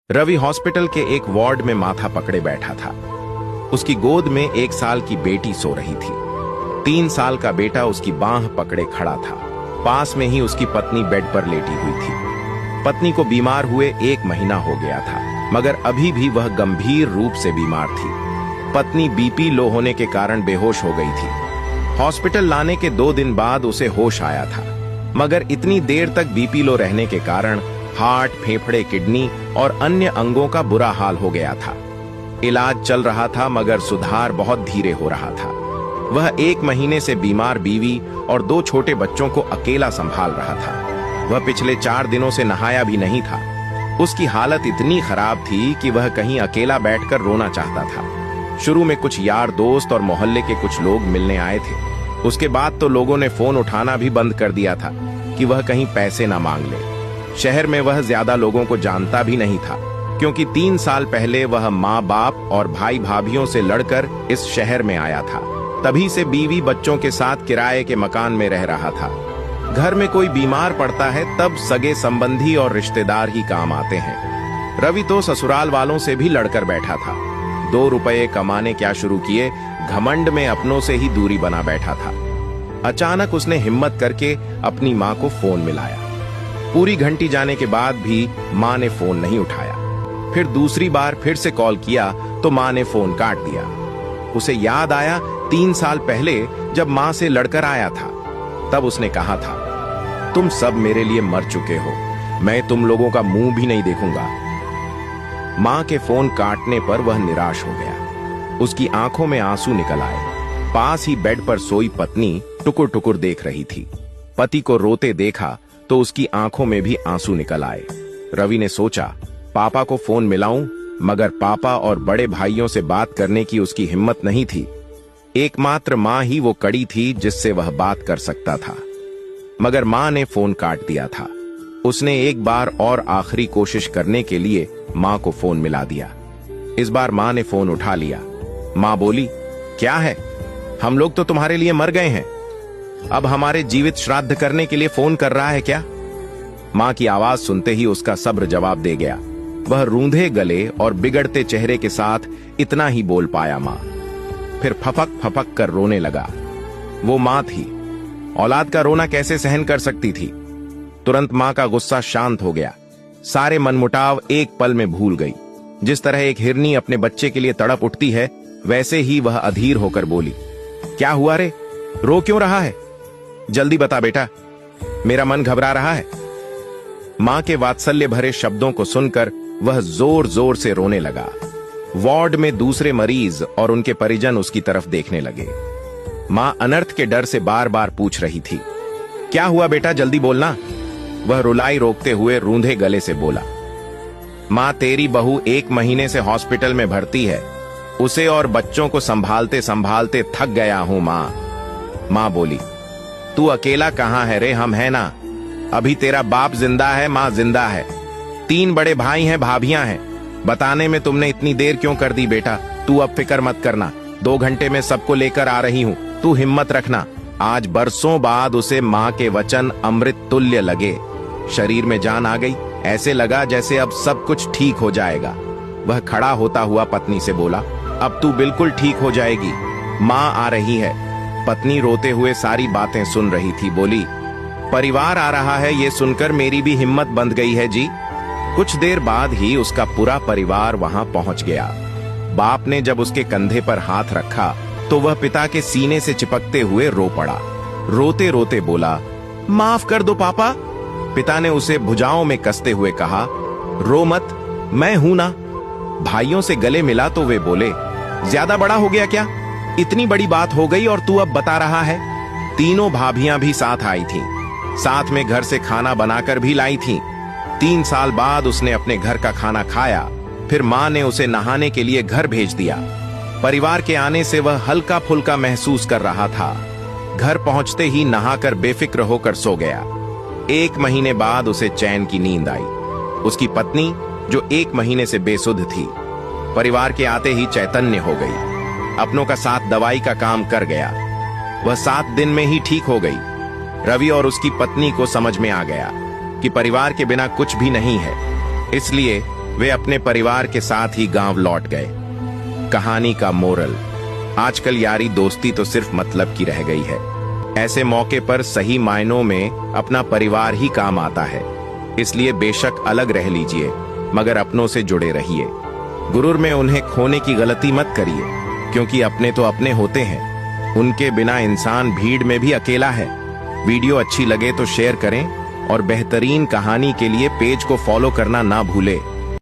Ravi hospital के एक ward में माथा पकड़े बैठा था। उसकी गोद में 1 साल की बेटी सो रही थी। 3 साल का बेटा उसकी बांह पकड़े खड़ा था। पास में ही उसकी पत्नी बेड पर लेटी हुई थी। पत्नी को बीमार हुए 1 महीना हो गया था, मगर अभी भी वह गंभीर रूप से बीमार थी। पत्नी बीपी लो होने के कारण बेहोश हो गई थी। हॉस्पिटल लाने के 2 दिन बाद उसे होश आया था, मगर इतनी देर तक बीपी लो रहने के कारण हार्ट, फेफड़े, किडनी और अन्य अंगों का बुरा हाल हो गया था। इलाज चल रहा था, मगर सुधार बहुत धीरे हो रहा था। वह 1 महीने से बीमार बीवी और 2 छोटे बच्चों को अकेला संभाल रहा था। वह पिछले 4 दिनों से नहाया भी नहीं था। उसकी हालत इतनी खराब थी कि वह कहीं अकेला बैठकर रोना चाहता था। शुरू में कुछ यार दोस्त और मोहल्ले के कुछ लोग मिलने आए थे। उसके बाद तो लोगों ने फोन उठाना भी बंद कर दिया था कि वह कहीं पैसे ना मांग ले। शहर में वह ज्यादा लोगों को जानता भी नहीं था, क्योंकि 3 साल पहले वह माँ बाप और भाई भाभियों से लड़कर इस शहर में आया था। तभी से बीवी बच्चों के साथ किराए के मकान में रह रहा था। घर में कोई बीमार पड़ता है तब सगे संबंधी और रिश्तेदार ही काम आते हैं। रवि तो ससुराल वालों से भी लड़कर बैठा था। 2 रुपए कमाने क्या शुरू किए, घमंड में अपनों से ही दूरी बना बैठा था। अचानक उसने हिम्मत करके अपनी माँ को फोन मिलाया। पूरी घंटी जाने के बाद भी माँ ने फोन नहीं उठाया। फिर दूसरी बार फिर से कॉल किया तो माँ ने फोन काट दिया। उसे याद आया 3 साल पहले जब माँ से लड़कर आया था। तब उसने कहा था, तुम सब मेरे लिए मर चुके हो, मैं तुम लोगों का मुंह भी नहीं देखूंगा। माँ के फोन काटने पर वह निराश हो गया। उसकी आंखों में आंसू निकल आए। पास ही बेड पर सोई पत्नी टुकुर टुकुर देख रही थी। पति को रोते देखा तो उसकी आंखों में भी आंसू निकल आए। रवि ने सोचा, पापा को फोन मिलाऊं, मगर पापा और बड़े भाइयों से बात करने की उसकी हिम्मत नहीं थी। एकमात्र माँ ही वो कड़ी थी जिससे वह बात कर सकता था। मगर माँ ने फोन काट दिया था। उसने एक बार और आखिरी कोशिश करने के लिए माँ को फोन मिला दिया। इस बार माँ ने फोन उठा लिया। माँ बोली, क्या है, हम लोग तो तुम्हारे लिए मर गए हैं, अब हमारे जीवित श्राद्ध करने के लिए फोन कर रहा है क्या? माँ की आवाज सुनते ही उसका सब्र जवाब दे गया। वह रूंधे गले और बिगड़ते चेहरे के साथ इतना ही बोल पाया, माँ। फिर फपक फपक कर रोने लगा। वो माँ थी, औलाद का रोना कैसे सहन कर सकती थी। तुरंत माँ का गुस्सा शांत हो गया। सारे मनमुटाव एक पल में भूल गई। जिस तरह एक हिरनी अपने बच्चे के लिए तड़प उठती है, वैसे ही वह अधीर होकर बोली, क्या हुआ रे, रो क्यों रहा है? जल्दी बता बेटा, मेरा मन घबरा रहा है। मां के वात्सल्य भरे शब्दों को सुनकर वह जोर जोर से रोने लगा। वार्ड में दूसरे मरीज और उनके परिजन उसकी तरफ देखने लगे। मां अनर्थ के डर से बार बार पूछ रही थी, क्या हुआ बेटा, जल्दी बोलना। वह रुलाई रोकते हुए रूंधे गले से बोला, मां, तेरी बहू 1 महीने से हॉस्पिटल में भर्ती है। उसे और बच्चों को संभालते संभालते थक गया हूं मां। मां बोली, तू अकेला कहां है रे, हम है ना। अभी तेरा बाप जिंदा है, मां जिंदा है। 3 बड़े भाई हैं, भाभियां हैं। बताने में तुमने इतनी देर क्यों कर दी बेटा? तू अब फिक्र मत करना, 2 घंटे में सबको लेकर आ रही हूं, तू हिम्मत रखना। आज बरसों बाद उसे मां के वचन अमृत तुल्य लगे। शरीर में जान आ गई, ऐसे लगा जैसे अब सब कुछ ठीक हो जाएगा। वह खड़ा होता हुआ पत्नी से बोला, अब तू बिल्कुल ठीक हो जाएगी, मां आ रही है। पत्नी रोते हुए सारी बातें सुन रही थी। बोली, परिवार आ रहा है, ये सुनकर मेरी भी हिम्मत बंध गई है जी। कुछ देर बाद ही उसका पूरा परिवार वहां पहुंच गया। बाप ने जब उसके कंधे पर हाथ रखा तो वह पिता के सीने से चिपकते हुए रो पड़ा। रोते रोते बोला, माफ कर दो पापा। पिता ने उसे भुजाओं में कसते हुए कहा, रो मत, मैं हूं ना। भाइयों से गले मिला तो वे बोले, ज्यादा बड़ा हो गया क्या? इतनी बड़ी बात हो गई और तू अब बता रहा है? तीनों भाभियां भी साथ आई थीं। साथ में घर से खाना बनाकर भी लाई थीं। 3 साल बाद उसने अपने घर का खाना खाया। फिर मां ने उसे नहाने के लिए घर भेज दिया। परिवार के आने से वह हल्का फुल्का महसूस कर रहा था। घर पहुंचते ही नहाकर बेफिक्र होकर सो गया। 1 महीने बाद उसे चैन की नींद आई। उसकी पत्नी, जो 1 महीने से बेसुध थी, परिवार के आते ही चैतन्य हो गई। अपनों का साथ दवाई का काम कर गया। वह 7 दिन में ही ठीक हो गई। रवि और उसकी पत्नी को समझ में आ गया कि परिवार के बिना कुछ भी नहीं है। इसलिए वे अपने परिवार के साथ ही गांव लौट गए। कहानी का मोरल, आजकल यारी दोस्ती तो सिर्फ मतलब की रह गई है। ऐसे मौके पर सही मायनों में अपना परिवार ही काम आता है। इसलिए बेशक अलग रह लीजिए, मगर अपनों से जुड़े रहिए। गुरूर में उन्हें खोने की गलती मत करिए, क्योंकि अपने तो अपने होते हैं। उनके बिना इंसान भीड़ में भी अकेला है। वीडियो अच्छी लगे तो शेयर करें और बेहतरीन कहानी के लिए पेज को फॉलो करना ना भूले।